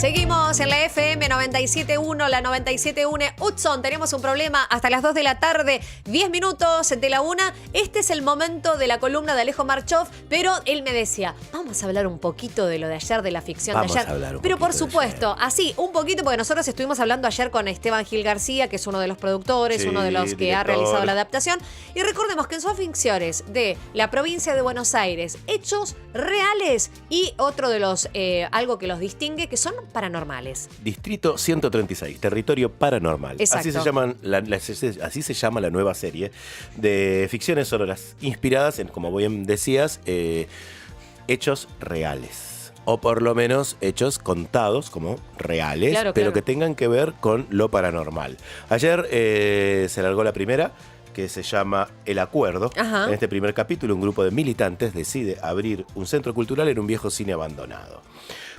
Seguimos en la FM 97.1, la 97.1 Hudson. Tenemos un problema hasta las 2 de la tarde, 10 minutos de la 1. Este es el momento de la columna de Alejo Marchoff, pero él me decía, vamos a hablar un poquito de lo de ayer, de la ficción Vamos de ayer. a hablar un pero por poquito de supuesto, así, un poquito, porque nosotros estuvimos hablando ayer con Esteban Gil García, que es uno de los productores, Sí, uno de los que ha director. realizado la adaptación. Y recordemos que son ficciones de la provincia de Buenos Aires, hechos reales y otro de los, algo que los distingue, que son paranormales. Distrito 136, territorio paranormal. Exacto. Así se llama la nueva serie de ficciones sonoras inspiradas en, como bien decías, hechos reales. O por lo menos hechos contados como reales, Claro, pero claro. que tengan que ver con lo paranormal. Ayer se largó la primera, que se llama El Acuerdo. Ajá. En este primer capítulo, un grupo de militantes decide abrir un centro cultural en un viejo cine abandonado.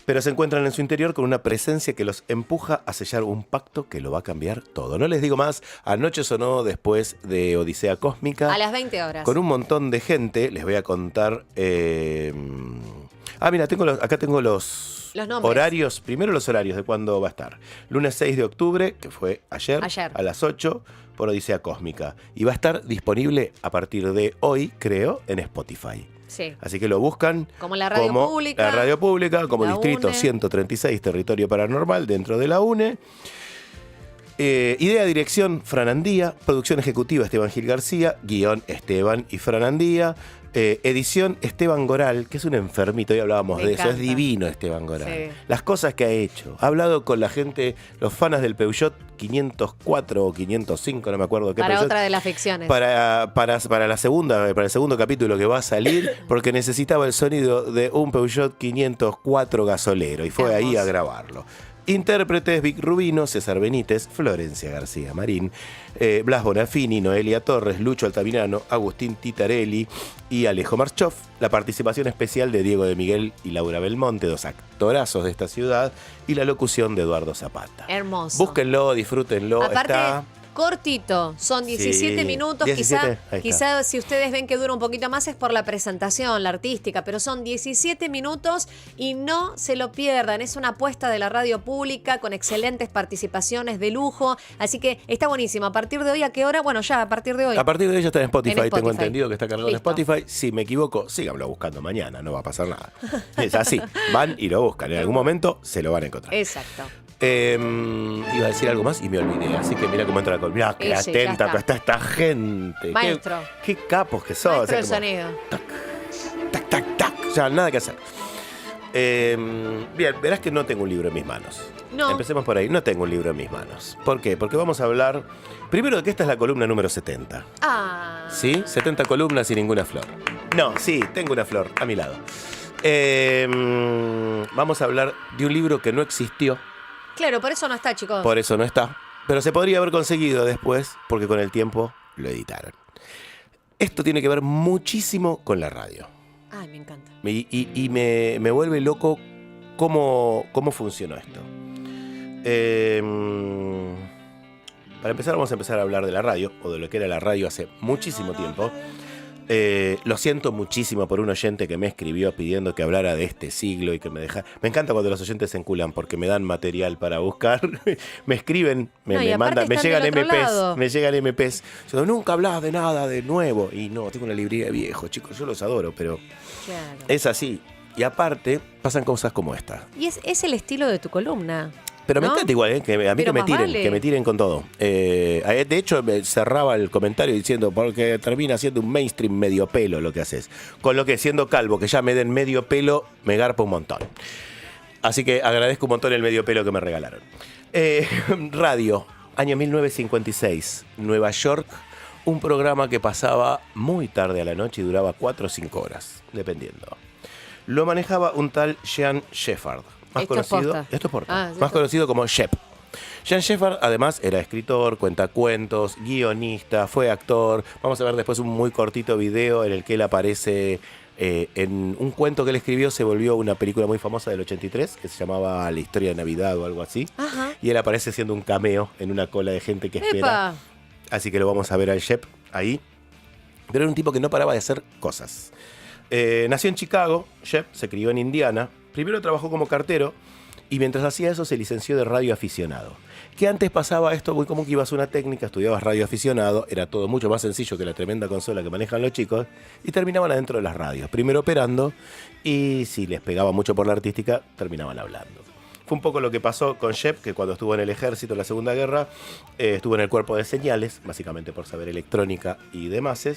Pero se encuentran en su interior con una presencia que los empuja a sellar un pacto que lo va a cambiar todo. No les digo más, anoche sonó después de Odisea Cósmica. A las 20 horas. Con un montón de gente, les voy a contar... mira, acá tengo los nombres. horarios. Primero los horarios de cuándo va a estar. Lunes 6 de octubre, que fue ayer. Ayer. A las 8 por Odisea Cósmica. Y va a estar disponible a partir de hoy, creo, en Spotify. Sí. Así que lo buscan Como la radio como pública. la radio pública, como La Distrito UNE. 136, Territorio Paranormal, dentro de la UNE. Idea, dirección, Fran Andía. Producción ejecutiva, Esteban Gil García. Guión, Esteban y Fran Andía. Edición, Esteban Goral, que es un enfermito, hoy hablábamos Me de eso, es encanta. divino Esteban Goral. Sí. Las cosas que ha hecho. Ha hablado con la gente, los fanas del Peugeot 504 o 505, no me acuerdo qué Para Peugeot. otra de las ficciones. Para el segundo capítulo que va a salir, porque necesitaba el sonido de un Peugeot 504 gasolero, y fue ahí Hermoso. a grabarlo. Intérpretes: Vic Rubino, César Benítez, Florencia García Marín, Blas Bonafini, Noelia Torres, Lucho Altamirano, Agustín Titarelli y Alejo Marchoff. La participación especial de Diego de Miguel y Laura Belmonte, dos actorazos de esta ciudad, y la locución de Eduardo Zapata. Hermoso. Búsquenlo, disfrútenlo. Aparte, Está... cortito, son 17 Sí, minutos. 17, ahí está. Quizá si ustedes ven que dura un poquito más es por la presentación, la artística, pero son 17 minutos y no se lo pierdan. Es una apuesta de la radio pública con excelentes participaciones de lujo. Así que está buenísimo. A partir de hoy, ¿a qué hora? Bueno, ya a partir de hoy. A partir de hoy ya está en Spotify, En Spotify. tengo entendido que está cargado Listo. en Spotify. Si me equivoco, síganlo buscando mañana, no va a pasar nada. Es así, van y lo buscan. En algún momento se lo van a encontrar. Exacto. Iba a decir algo más y me olvidé, así que mira cómo entra la columna. Mirá, qué Ese, ya atenta está. que está esta gente. Maestro. Qué capos que sos. Maestro del como sonido. tac, tac, tac. Ya, nada que hacer. Bien, verás que no tengo un libro en mis manos. No. Empecemos por ahí, no tengo un libro en mis manos. ¿Por qué? Porque vamos a hablar, primero, de que esta es la columna número 70. Ah. ¿Sí? 70 columnas y ninguna flor. No, sí, tengo una flor a mi lado. Vamos a hablar de un libro que no existió, Claro, por eso no está, chicos. por eso no está, pero se podría haber conseguido después porque con el tiempo lo editaron. Esto tiene que ver muchísimo con la radio. Ay, me encanta. Y me vuelve loco cómo funcionó esto. Para empezar, vamos a empezar a hablar de la radio, o de lo que era la radio hace muchísimo tiempo. Lo siento muchísimo por un oyente que me escribió pidiendo que hablara de este siglo y que me deja. Me encanta cuando los oyentes se enculan porque me dan material para buscar. Me escriben, No, y me aparte mandan, me están llegan del otro MPs, lado. me llegan MPs. Yo, nunca hablás de nada de nuevo. Y no, tengo una librería de viejos, chicos, yo los adoro, pero Claro. es así. Y aparte, pasan cosas como esta. Y es el estilo de tu columna. Pero me ¿no? encanta igual, que a mí Pero más vale. que me tiren con todo. De hecho, me cerraba el comentario diciendo, porque termina siendo un mainstream medio pelo lo que haces. Con lo que, siendo calvo, que ya me den medio pelo, me garpa un montón. Así que agradezco un montón el medio pelo que me regalaron. Radio, año 1956, Nueva York. Un programa que pasaba muy tarde a la noche y duraba 4 o 5 horas, dependiendo. Lo manejaba un tal Jean Shepherd. Esto es posta. Esto es posta. Ah, Más esto- conocido como Shep. Jean Shepherd, además, era escritor, cuentacuentos, guionista, fue actor. Vamos a ver después un muy cortito video en el que él aparece en un cuento que él escribió. Se volvió una película muy famosa del 83 que se llamaba La historia de Navidad o algo así. Ajá. Y él aparece siendo un cameo en una cola de gente que espera. ¡Epa! Así que lo vamos a ver al Shep ahí. Pero era un tipo que no paraba de hacer cosas. Nació en Chicago, Shep se crió en Indiana. Primero trabajó como cartero y mientras hacía eso se licenció de radioaficionado. Que antes pasaba esto muy común, que ibas a una técnica, estudiabas radioaficionado, era todo mucho más sencillo que la tremenda consola que manejan los chicos, y terminaban adentro de las radios, primero operando, y si les pegaba mucho por la artística, terminaban hablando. Fue un poco lo que pasó con Shep, que cuando estuvo en el ejército en la Segunda Guerra, estuvo en el cuerpo de señales, básicamente por saber electrónica y demás.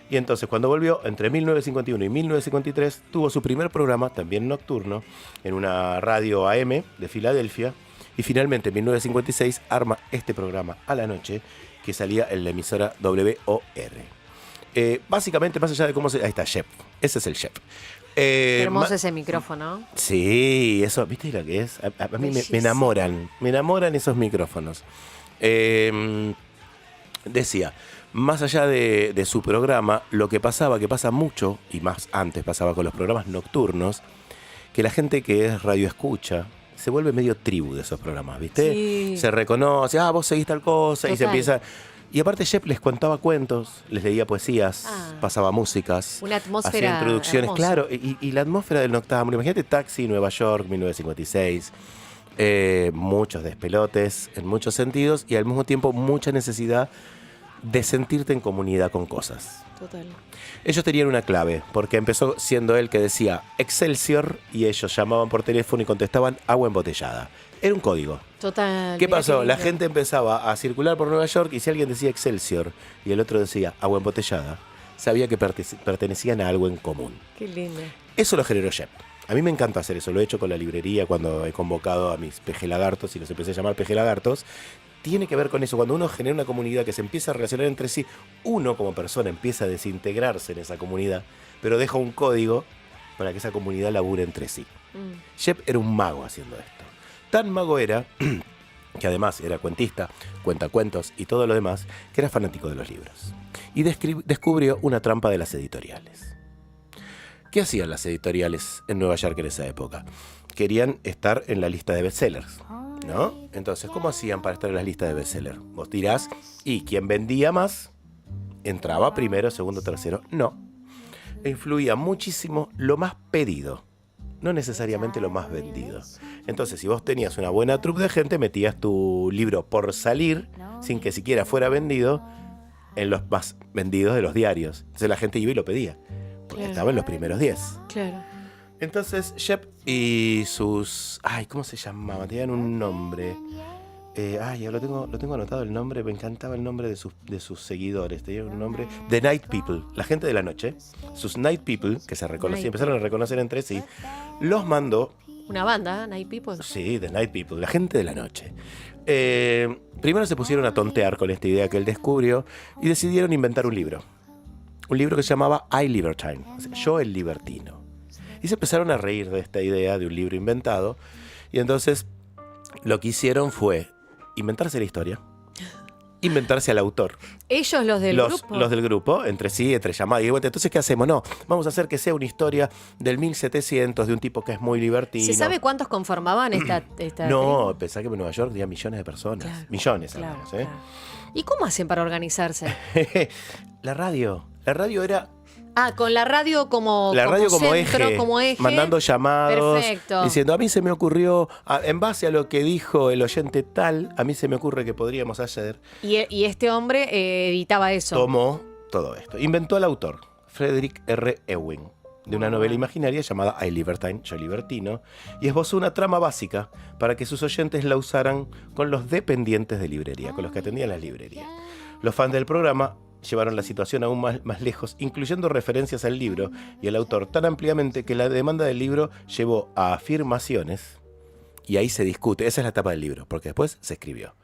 Y entonces cuando volvió, entre 1951 y 1953, tuvo su primer programa, también nocturno, en una radio AM de Filadelfia. Y finalmente en 1956 arma este programa a la noche, que salía en la emisora WOR. Básicamente, más allá de cómo se... Ahí está, Shep. Ese es el Shep. Qué hermoso ese micrófono. Sí, eso, ¿viste lo que es? A mí me enamoran esos micrófonos. Decía, más allá de su programa, lo que pasaba, que pasa mucho, y más antes pasaba con los programas nocturnos, que la gente que es radioescucha se vuelve medio tribu de esos programas, ¿viste? Sí. Se reconoce, vos seguís tal cosa, Total. y se empieza... Y aparte Shep les contaba cuentos, les leía poesías, pasaba músicas, una atmósfera hacía introducciones, hermosa. claro, y la atmósfera del noctámbulo. Imagínate Taxi, Nueva York, 1956, muchos despelotes en muchos sentidos y al mismo tiempo mucha necesidad de sentirte en comunidad con cosas. Total. Ellos tenían una clave, porque empezó siendo él que decía Excelsior y ellos llamaban por teléfono y contestaban agua embotellada. Era un código. Total. ¿Qué mira pasó? qué La lindo. gente empezaba a circular por Nueva York y si alguien decía Excelsior y el otro decía agua embotellada, sabía que pertenecían a algo en común. Qué lindo. Eso lo generó Shep. A mí me encanta hacer eso, lo he hecho con la librería cuando he convocado a mis pejelagartos y los empecé a llamar pejelagartos. Tiene que ver con eso, cuando uno genera una comunidad que se empieza a relacionar entre sí, uno como persona empieza a desintegrarse en esa comunidad, pero deja un código para que esa comunidad labure entre sí. Shep era un mago haciendo esto. Tan mago era, que además era cuentista, cuenta cuentos y todo lo demás, que era fanático de los libros. Y descubrió una trampa de las editoriales. ¿Qué hacían las editoriales en Nueva York en esa época? Querían estar en la lista de bestsellers, ¿no? Entonces, ¿cómo hacían para estar en la lista de bestsellers? Vos tirás y quien vendía más entraba primero, segundo, tercero. No. Influía muchísimo lo más pedido, no necesariamente lo más vendido. Entonces, si vos tenías una buena troupe de gente, metías tu libro por salir, sin que siquiera fuera vendido, en los más vendidos de los diarios. Entonces la gente iba y lo pedía, porque estaba en los primeros 10. Claro. Entonces Shep y sus... ¿cómo se llamaban? Tenían un nombre. Ya lo tengo anotado el nombre. Me encantaba el nombre de sus seguidores. Tenían un nombre. The Night People, la gente de la noche. Sus Night People, que se reconocían, empezaron a reconocer entre sí, los mandó... Una banda, Night People. Sí, The Night People, la gente de la noche. Primero se pusieron a tontear con esta idea que él descubrió y decidieron inventar un libro. Un libro que se llamaba I Libertine, o sea, Yo el Libertino. Y se empezaron a reír de esta idea de un libro inventado. Y entonces lo que hicieron fue inventarse la historia, inventarse al autor. Ellos, los del grupo. Los del grupo, entre sí, entre llamadas. Y bueno, entonces, ¿qué hacemos? No, vamos a hacer que sea una historia del 1700 de un tipo que es muy libertino. ¿Se sabe cuántos conformaban esta No, pensá que en Nueva York había millones de personas. Claro, millones, claro, hablamos, claro. ¿Y cómo hacen para organizarse? La radio era... Con la radio como como como eje. mandando llamados, Perfecto. diciendo, a mí se me ocurrió, en base a lo que dijo el oyente tal, a mí se me ocurre que podríamos hacer. Y este hombre editaba eso. Tomó todo esto. Inventó al autor, Frederick R. Ewing, de una novela imaginaria llamada I Libertine, Yo Libertino, y esbozó una trama básica para que sus oyentes la usaran con los dependientes de librería, con los que atendían las librerías. Los fans del programa llevaron la situación aún más lejos, incluyendo referencias al libro y al autor tan ampliamente que la demanda del libro llevó a afirmaciones, y ahí se discute, esa es la etapa del libro, porque después se escribió.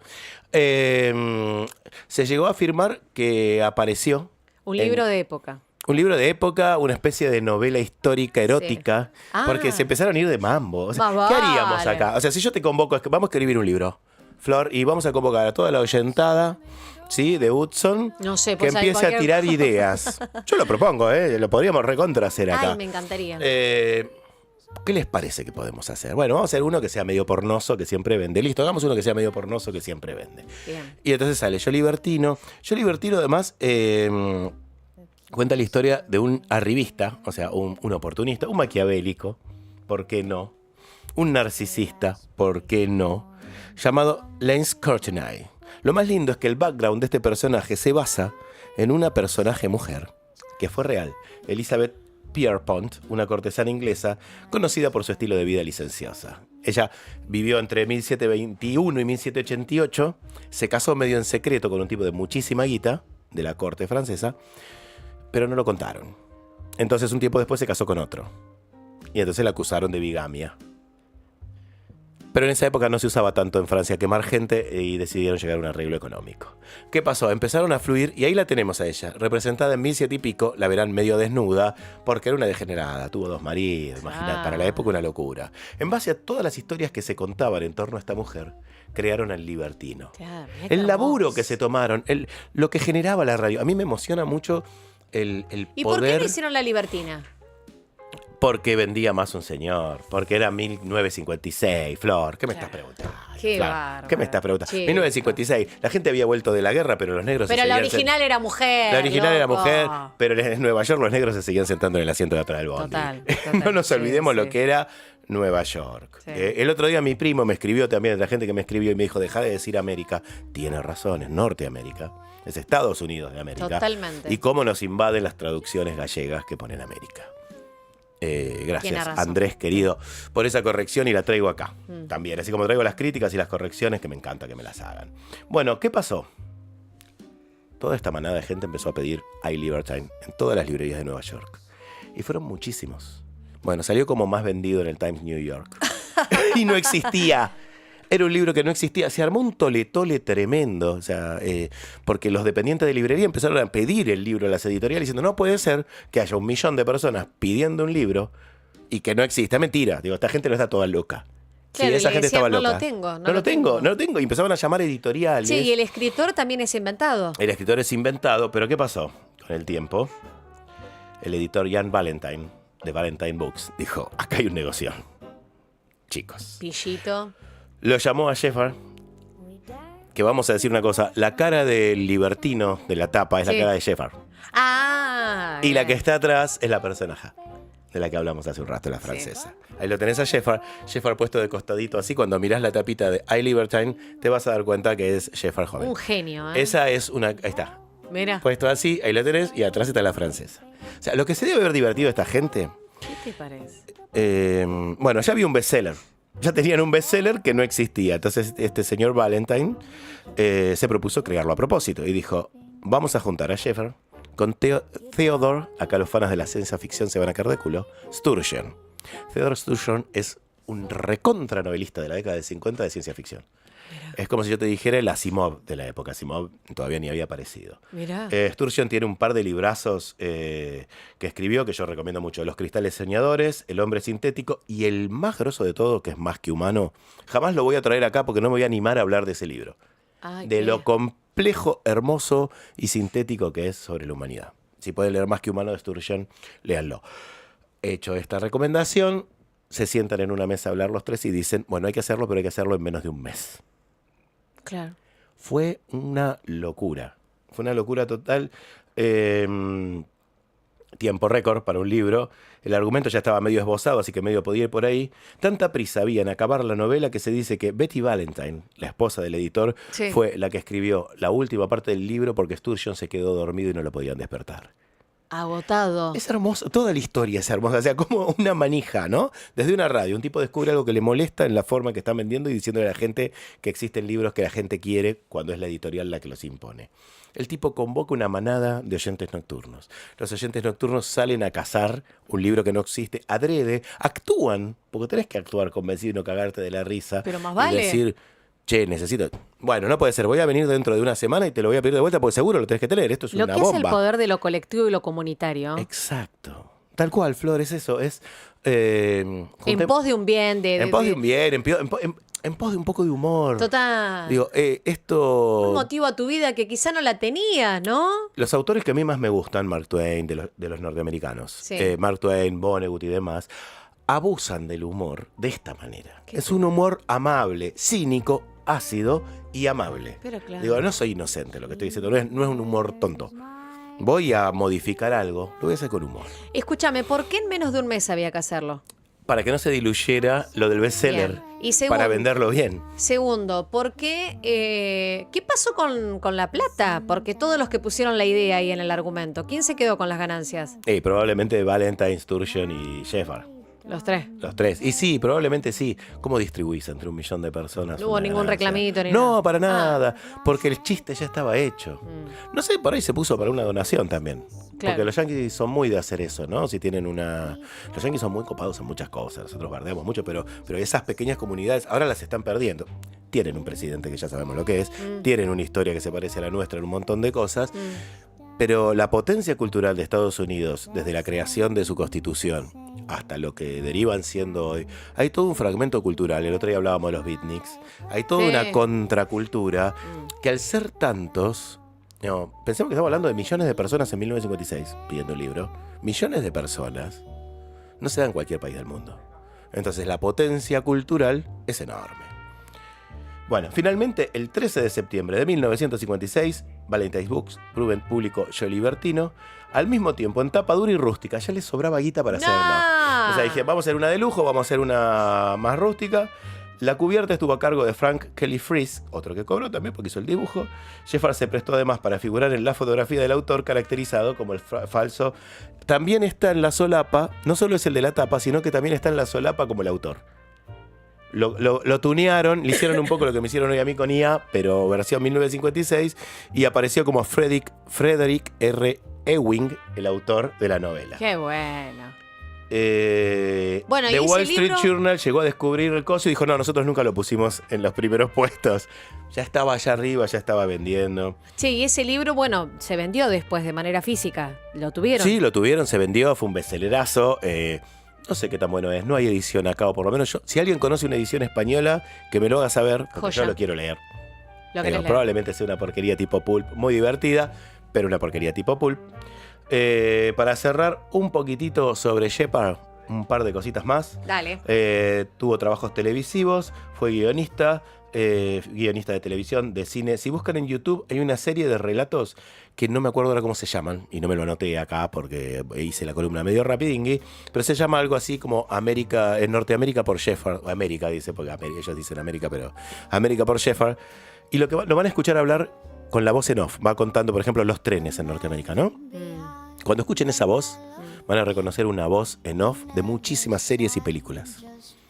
Se llegó a afirmar que apareció... Un libro de época. Un libro de época, una especie de novela histórica erótica, Sí. porque se empezaron a ir de mambo. O sea, Más ¿qué vale. haríamos acá? O sea, si yo te convoco, vamos a escribir un libro, Flor, y vamos a convocar a toda la oyentada, ¿sí? De Hudson, No sé, que pues hay empiece a cualquier- tirar ideas. Yo lo propongo, lo podríamos recontra hacer acá. Ay, me encantaría. ¿Qué les parece que podemos hacer? Bueno, vamos a hacer uno que sea medio pornoso, que siempre vende. Listo, hagamos uno que sea medio pornoso, que siempre vende. Bien. Y entonces sale Yo Libertino. Yo Libertino, además, cuenta la historia de un arribista, o sea, un oportunista, un maquiavélico, ¿por qué no? un narcisista, ¿por qué no?, llamado Lance Courtenay. Lo más lindo es que el background de este personaje se basa en una personaje mujer, que fue real, Elizabeth Pierpont, una cortesana inglesa conocida por su estilo de vida licenciosa. Ella vivió entre 1721 y 1788, se casó medio en secreto con un tipo de muchísima guita, de la corte francesa, pero no lo contaron. Entonces un tiempo después se casó con otro, y entonces la acusaron de bigamia. Pero en esa época no se usaba tanto en Francia quemar gente y decidieron llegar a un arreglo económico. ¿Qué pasó? Empezaron a fluir y ahí la tenemos a ella, representada en 1700 y pico, la verán medio desnuda, porque era una degenerada, tuvo 2 maridos, imagínate, para la época una locura. En base a todas las historias que se contaban en torno a esta mujer, crearon al libertino. Claro, el laburo que se tomaron, lo que generaba la radio. A mí me emociona mucho el ¿Y poder... por qué le hicieron la libertina? Porque vendía más un señor, porque era 1956, Flor, ¿qué me estás preguntando? Qué Flor, bárbaro. ¿qué me estás preguntando? Chico. 1956, la gente había vuelto de la guerra, pero los negros Pero se la seguían original era mujer. La original era loco. mujer, pero en Nueva York los negros se seguían sentando en el asiento de atrás del bondi. Total, No nos sí, olvidemos sí. lo que era Nueva York. Sí. El otro día mi primo me escribió también, la gente que me escribió y me dijo, deja de decir América. Tiene razón, es Norteamérica, es Estados Unidos de América. Totalmente. Y cómo nos invaden las traducciones gallegas que ponen América. Tiene Gracias, razón. Andrés, querido, por esa corrección y la traigo acá también. Así como traigo las críticas y las correcciones, que me encanta que me las hagan. Bueno, ¿qué pasó? Toda esta manada de gente empezó a pedir iLibertine en todas las librerías de Nueva York. Y fueron muchísimos. Bueno, salió como más vendido en el Times New York. Y no existía. Era un libro que no existía. Se armó un tole-tole tremendo. O sea, porque los dependientes de librería empezaron a pedir el libro a las editoriales diciendo, no puede ser que haya 1 millón de personas pidiendo un libro y que no exista. Mentira. Digo, esta gente no está toda loca. Claro, Sí, esa le gente decían, estaba no loca. lo tengo, No lo tengo. Y empezaban a llamar editoriales. Sí, y el escritor también es inventado. El escritor es inventado, pero ¿qué pasó? Con el tiempo, el editor Jan Valentine, de Valentine Books, dijo, acá hay un negocio. Chicos. Pillito. Lo llamó a Shepard, que vamos a decir una cosa, la cara del libertino de la tapa es Sí. la cara de Shepard. Ah. Y la bien. que está atrás es la personaje de la que hablamos hace un rato, la francesa. Ahí lo tenés a Shepard puesto de costadito así, cuando mirás la tapita de iLibertine, te vas a dar cuenta que es Shepard joven. Un genio, ¿eh? Esa es una... Ahí está. Mira. Puesto así, ahí la tenés, y atrás está la francesa. O sea, lo que se debe haber divertido a esta gente... ¿Qué te parece? bueno, ya había un bestseller. Ya tenían un bestseller que no existía. Entonces este señor Valentine se propuso crearlo a propósito. Y dijo, vamos a juntar a Shepard con Theodore, acá los fans de la ciencia ficción se van a caer de culo, Sturgeon. Theodore Sturgeon es un recontra novelista de la década de 50 de ciencia ficción. Es como si yo te dijera el Asimov de la época. Asimov todavía ni había aparecido. Mirá. Sturgeon tiene un par de librazos que escribió, que yo recomiendo mucho. Los cristales soñadores, El hombre sintético y el más grosso de todo, que es Más que humano. Jamás lo voy a traer acá porque no me voy a animar a hablar de ese libro. Ay, De qué- lo complejo, hermoso y sintético que es sobre la humanidad. Si pueden leer Más que humano de Sturgeon, léanlo. Hecho esta recomendación, se sientan en una mesa a hablar los tres y dicen, bueno, hay que hacerlo, pero hay que hacerlo en menos de un mes. Claro. Fue una locura. Fue una locura total. Tiempo récord para un libro. El argumento ya estaba medio esbozado, así que medio podía ir por ahí. Tanta prisa había en acabar la novela que se dice que Betty Valentine, la esposa del editor, Sí. fue la que escribió la última parte del libro porque Sturgeon se quedó dormido y no lo podían despertar. Agotado. Es hermoso, toda la historia es hermosa, o sea, como una manija, ¿no? Desde una radio, un tipo descubre algo que le molesta en la forma que están vendiendo y diciéndole a la gente que existen libros que la gente quiere cuando es la editorial la que los impone. El tipo convoca una manada de oyentes nocturnos. Los oyentes nocturnos salen a cazar un libro que no existe, adrede, actúan, porque tenés que actuar convencido y no cagarte de la risa. Pero más y vale. decir, che, necesito... Bueno, no puede ser, voy a venir dentro de una semana y te lo voy a pedir de vuelta porque seguro lo tenés que tener, esto es Lo una que bomba. es el poder de lo colectivo y lo comunitario. Exacto. Tal cual, Flor, es eso. Es En pos de un bien. en pos de un bien, en pos de un poco de humor. Total. Digo, esto... Un motivo a tu vida que quizá no la tenías, ¿no? Los autores que a mí más me gustan, Mark Twain, de los norteamericanos, Sí. Mark Twain, Vonnegut y demás, abusan del humor de esta manera. Es un humor amable, cínico, ácido y amable. Pero claro. Digo, no soy inocente lo que estoy diciendo, no es un humor tonto. Voy a modificar algo, lo voy a hacer con humor. Escúchame, ¿por qué en menos de un mes había que hacerlo? Para que no se diluyera lo del bestseller. Bien. Y segundo, para venderlo bien. Segundo, ¿por qué? ¿Qué pasó con la plata? Porque todos los que pusieron la idea ahí en el argumento, ¿quién se quedó con las ganancias? Probablemente Valentine, Sturgeon y Shepard. Los tres. Los tres. Y sí, probablemente sí. ¿Cómo distribuís entre 1 millón de personas? No hubo ningún ganancia? reclamito ni No, nada. para nada. Porque el chiste ya estaba hecho. No sé, por ahí se puso para una donación también. Claro. Porque los yanquis son muy de hacer eso, ¿no? Si tienen una... Los yanquis son muy copados en muchas cosas. Nosotros bardeamos mucho, pero esas pequeñas comunidades ahora las están perdiendo. Tienen un presidente que ya sabemos lo que es. Tienen una historia que se parece a la nuestra en un montón de cosas. Pero la potencia cultural de Estados Unidos, desde la creación de su constitución hasta lo que derivan siendo hoy, hay todo un fragmento cultural. El otro día hablábamos de los beatniks. Hay toda una contracultura que al ser tantos... No, pensemos que estamos hablando de millones de personas en 1956 pidiendo un libro. Millones de personas no se da en cualquier país del mundo. Entonces la potencia cultural es enorme. Bueno, finalmente el 13 de septiembre de 1956, Valentine's Books, público Yo Libertino, al mismo tiempo en tapa dura y rústica. Ya les sobraba guita para hacerlo. O sea, dije, vamos a hacer una de lujo, vamos a hacer una más rústica. La cubierta estuvo a cargo de Frank Kelly Freas, otro que cobró también porque hizo el dibujo. Shepard se prestó además para figurar en la fotografía del autor, caracterizado como el falso. También está en la solapa, no solo es el de la tapa, sino que también está en la solapa como el autor. Lo tunearon, le hicieron un poco lo que me hicieron hoy a mí con IA, pero versión 1956, y apareció como Frederick R. Ewing, el autor de la novela. Qué bueno. The Wall Street Journal llegó a descubrir el coso y dijo, no, nosotros nunca lo pusimos en los primeros puestos. Ya estaba allá arriba, ya estaba vendiendo. Sí, y ese libro, bueno, se vendió después de manera física. ¿Lo tuvieron? Sí, lo tuvieron, se vendió, fue un bestsellerazo. No sé qué tan bueno es, no hay edición acá, o por lo menos yo. Si alguien conoce una edición española, que me lo haga saber, porque yo lo quiero leer. Probablemente sea una porquería tipo pulp, muy divertida, pero una porquería tipo pulp. Para cerrar un poquitito sobre Shepard, un par de cositas más. Dale. Tuvo trabajos televisivos, fue guionista de televisión, de cine. Si buscan en YouTube hay una serie de relatos que no me acuerdo ahora cómo se llaman, y no me lo anoté acá porque hice la columna medio rapidingui, pero se llama algo así como América, en Norteamérica por Shepard, América dice, porque ellos dicen América, pero América por Shepard. Y lo van a escuchar hablar con la voz en off, va contando, por ejemplo, los trenes en Norteamérica, ¿no? Cuando escuchen esa voz, van a reconocer una voz en off de muchísimas series y películas.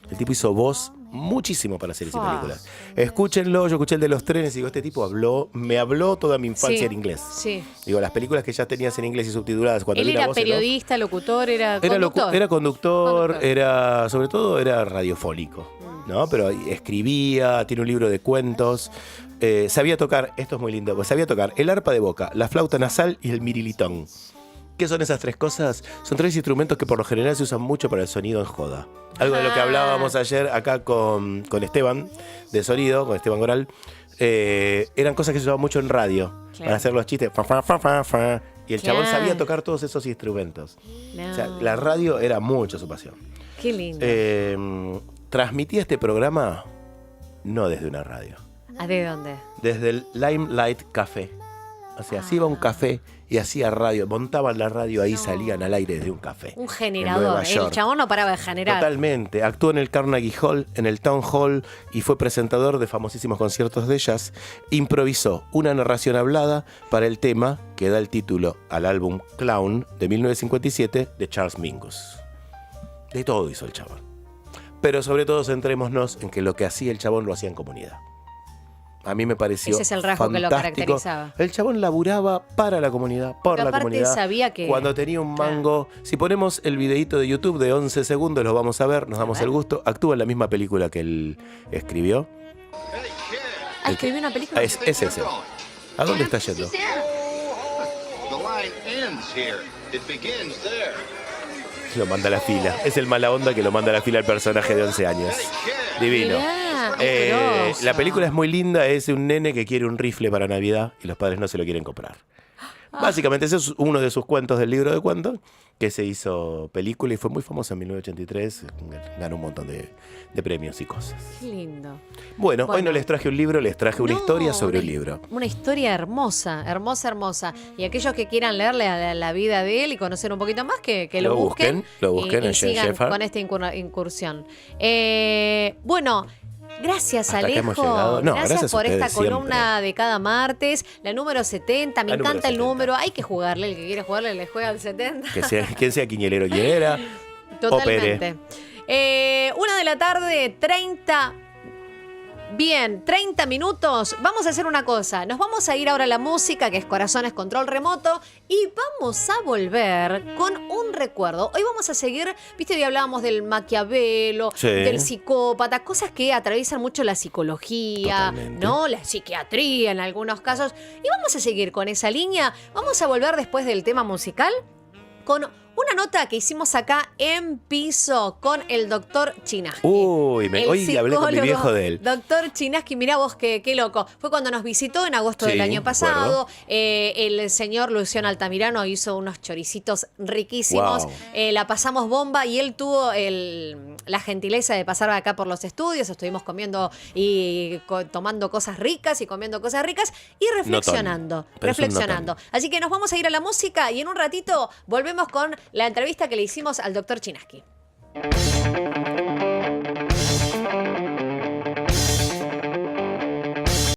El tipo hizo voz muchísimo para series y películas. Escúchenlo, yo escuché el de los trenes y digo, este tipo me habló toda mi infancia en inglés. Sí. Digo, las películas que ya tenías en inglés y subtituladas. Cuando él era periodista, locutor, era conductor. Era conductor, sobre todo era radiofónico, ¿no? Pero escribía, tiene un libro de cuentos. Sabía tocar, esto es muy lindo, pues sabía tocar el arpa de boca, la flauta nasal y el mirilitón. ¿Qué son esas tres cosas? Son tres instrumentos que por lo general se usan mucho para el sonido en joda. Algo de lo que hablábamos ayer acá con Esteban, de sonido, con Esteban Goral. Eran cosas que se usaban mucho en radio, para hacer los chistes. Y el chabón sabía tocar todos esos instrumentos. O sea, la radio era mucho su pasión. Qué lindo. Transmitía este programa no desde una radio. ¿De dónde? Desde el Limelight Café. O sea, se iba a un café y hacía radio, montaban la radio ahí, salían al aire desde un café. Un generador, el chabón no paraba de generar. Totalmente, actuó en el Carnegie Hall, en el Town Hall y fue presentador de famosísimos conciertos de jazz. Improvisó una narración hablada para el tema que da el título al álbum Clown de 1957 de Charles Mingus. De todo hizo el chabón. Pero sobre todo centrémonos en que lo que hacía el chabón lo hacía en comunidad. A mí me pareció ese es el rasgo fantástico. Que lo caracterizaba. El chabón laburaba para la comunidad, por la comunidad. Sabía que... Cuando tenía un mango... Claro. Si ponemos el videito de YouTube de 11 segundos, lo vamos a ver, nos damos el gusto. Actúa en la misma película que él escribió. ¿Escribió una película? Es ese. ¿A dónde está yendo? Lo manda a la fila. Es el mala onda que lo manda a la fila el personaje de 11 años. Divino. La película es muy linda. Es de un nene que quiere un rifle para Navidad y los padres no se lo quieren comprar. Básicamente ese es uno de sus cuentos del libro de cuentos, que se hizo película y fue muy famosa en 1983. Ganó un montón de premios y cosas. Qué lindo. Bueno, hoy no les traje un libro, les traje una historia sobre un libro. Una historia hermosa, hermosa, hermosa. Y aquellos que quieran leerle a la vida de él y conocer un poquito más, que lo busquen. Lo busquen y en Jen sigan Shepard. con esta incursión. Bueno, gracias, Hasta que hemos Alejo. llegado. No, gracias gracias a por esta ustedes columna de cada martes. La número 70. Me La número encanta el 70. número. Hay que jugarle. El que quiere jugarle le juega al 70. Quien sea quiñelero, quiñelera. Totalmente. 1:30 p.m. Bien, 30 minutos. Vamos a hacer una cosa. Nos vamos a ir ahora a la música, que es Corazones Control Remoto, y vamos a volver con un recuerdo. Hoy vamos a seguir, viste, hoy hablábamos del Maquiavelo, Sí. del psicópata, cosas que atraviesan mucho la psicología, Totalmente. ¿no? La psiquiatría en algunos casos. Y vamos a seguir con esa línea. Vamos a volver después del tema musical con una nota que hicimos acá en Piso con el doctor Chinaski. Uy, El hoy hablé con mi psicólogo, viejo de él. Doctor Chinaski, mirá vos qué loco. Fue cuando nos visitó en agosto Sí, del año me pasado. acuerdo. El señor Luciano Altamirano hizo unos choricitos riquísimos. Wow. La pasamos bomba y él tuvo la gentileza de pasar acá por los estudios. Estuvimos comiendo y tomando cosas ricas y comiendo cosas ricas y reflexionando. Notón. Pero es un Reflexionando. notón. Así que nos vamos a ir a la música y en un ratito volvemos con la entrevista que le hicimos al doctor Chinaski.